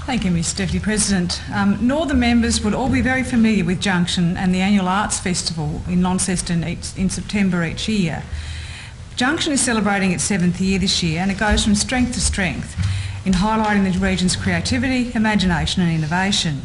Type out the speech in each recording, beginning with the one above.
Thank you, Ms Deputy President. Northern members would all be very familiar with Junction and the annual Arts Festival in Launceston in September each year. Junction is celebrating its 7th year this year, and it goes from strength to strength in highlighting the region's creativity, imagination and innovation.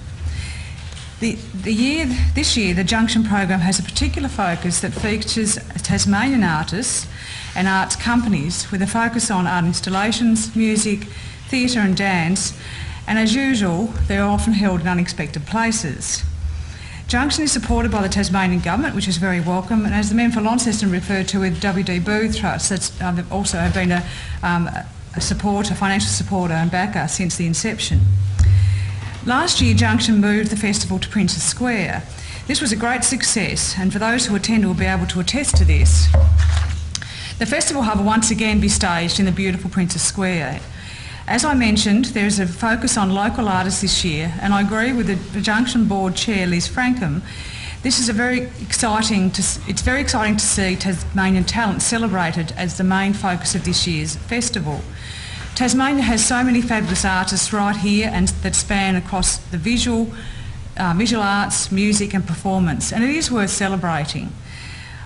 This year, the Junction program has a particular focus that features Tasmanian artists and arts companies with a focus on art installations, music, theatre and dance, and as usual, they are often held in unexpected places. Junction is supported by the Tasmanian Government, which is very welcome, and as the member for Launceston referred to with WD Booth Trust, that's also have been a financial supporter and backer since the inception. Last year, Junction moved the festival to Princes Square. This was a great success, and for those who attend will be able to attest to this. The festival hub will once again be staged in the beautiful Princes Square. As I mentioned, there is a focus on local artists this year, and I agree with the Junction Board Chair, Liz Frankham. This is very exciting to see Tasmanian talent celebrated as the main focus of this year's festival. Tasmania has so many fabulous artists right here and that span across the visual arts, music and performance, and it is worth celebrating.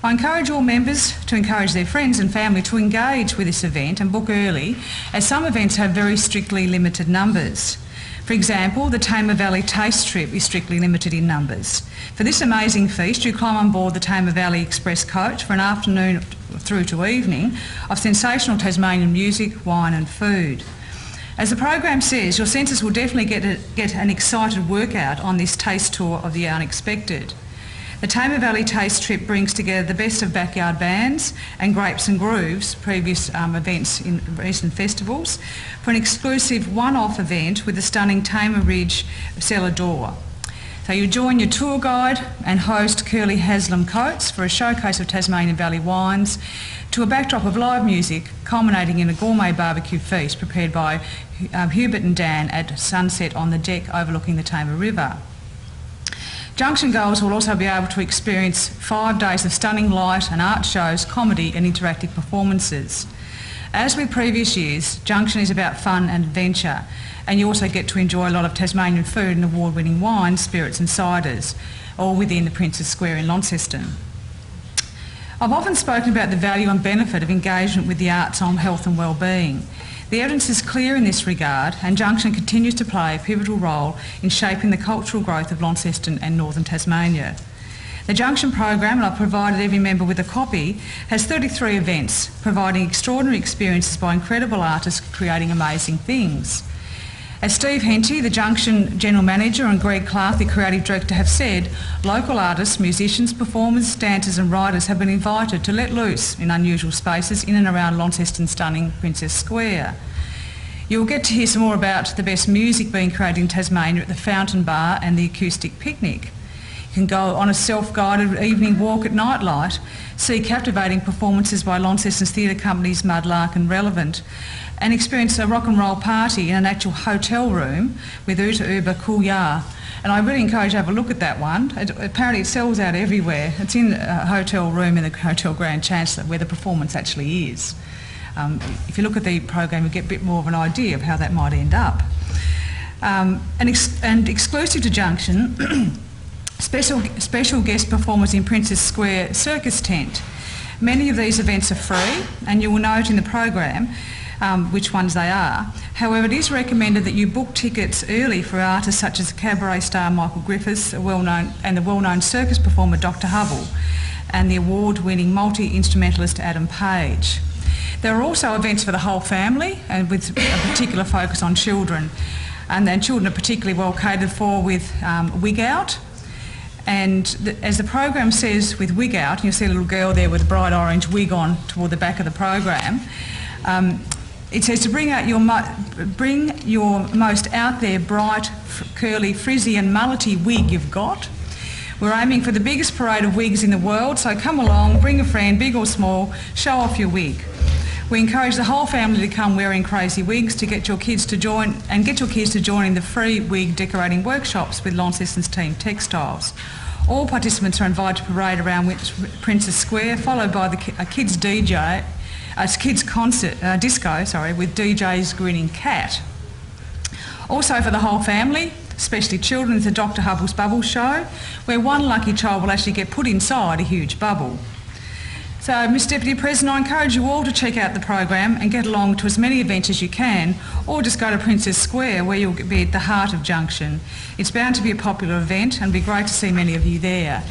I encourage all members to encourage their friends and family to engage with this event and book early, as some events have very strictly limited numbers. For example, the Tamar Valley Taste Trip is strictly limited in numbers. For this amazing feast, you climb on board the Tamar Valley Express coach for an afternoon through to evening of sensational Tasmanian music, wine and food. As the program says, your senses will definitely get an excited workout on this taste tour of the unexpected. The Tamar Valley Taste Trip brings together the best of backyard bands and Grapes and Grooves, previous events in recent festivals, for an exclusive one-off event with the stunning Tamar Ridge cellar door. So you join your tour guide and host Curly Haslam Coates for a showcase of Tasmanian Valley wines to a backdrop of live music culminating in a gourmet barbecue feast prepared by Hubert and Dan at sunset on the deck overlooking the Tamar River. Junction goers will also be able to experience 5 days of stunning light and art shows, comedy and interactive performances. As with previous years, Junction is about fun and adventure, and you also get to enjoy a lot of Tasmanian food and award-winning wines, spirits and ciders, all within the Princes Square in Launceston. I've often spoken about the value and benefit of engagement with the arts on health and wellbeing. The evidence is clear in this regard, and Junction continues to play a pivotal role in shaping the cultural growth of Launceston and northern Tasmania. The Junction program, and I've provided every member with a copy, has 33 events, providing extraordinary experiences by incredible artists creating amazing things. As Steve Henty, the Junction General Manager, and Greg Clark, the Creative Director, have said, local artists, musicians, performers, dancers and writers have been invited to let loose in unusual spaces in and around Launceston's stunning Princess Square. You'll get to hear some more about the best music being created in Tasmania at the Fountain Bar and the Acoustic Picnic. You can go on a self-guided evening walk at nightlight, see captivating performances by Launceston's theatre companies Mudlark and Relevant, and experience a rock and roll party in an actual hotel room with Uta Uber Kuya. And I really encourage you to have a look at that one. Apparently it sells out everywhere. It's in a hotel room in the Hotel Grand Chancellor where the performance actually is. If you look at the program, you get a bit more of an idea of how that might end up. And exclusive to Junction, special guest performers in Princes Square Circus Tent. Many of these events are free, and you will note in the program which ones they are. However, it is recommended that you book tickets early for artists such as cabaret star Michael Griffiths, the well-known circus performer Dr. Hubble, and the award-winning multi-instrumentalist Adam Page. There are also events for the whole family, and with a particular focus on children. And then children are particularly well catered for with Wig Out. And as the program says with Wig Out, you'll see a little girl there with a bright orange wig on toward the back of the program. It says to bring your most out there, bright, curly, frizzy and mullety wig you've got. We're aiming for the biggest parade of wigs in the world, so come along, bring a friend, big or small, show off your wig. We encourage the whole family to come wearing crazy wigs to get your kids to join in the free wig decorating workshops with Launceston's Team Textiles. All participants are invited to parade around Princes Square, followed by a kids concert disco with DJ's Grinning Cat. Also for the whole family, especially children, is the Dr Hubble's Bubble Show, where one lucky child will actually get put inside a huge bubble. So, Mr Deputy President, I encourage you all to check out the program and get along to as many events as you can, or just go to Princess Square where you'll be at the heart of Junction. It's bound to be a popular event and it'd be great to see many of you there.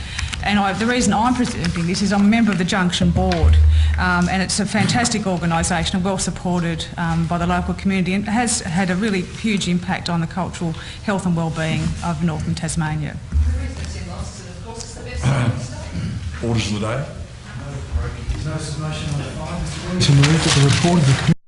And the reason I'm presenting this is I'm a member of the Junction Board, and it's a fantastic organisation and well supported by the local community, and has had a really huge impact on the cultural health and well-being of northern Tasmania. Orders of the day. There's no motion on the file. To move that the report of the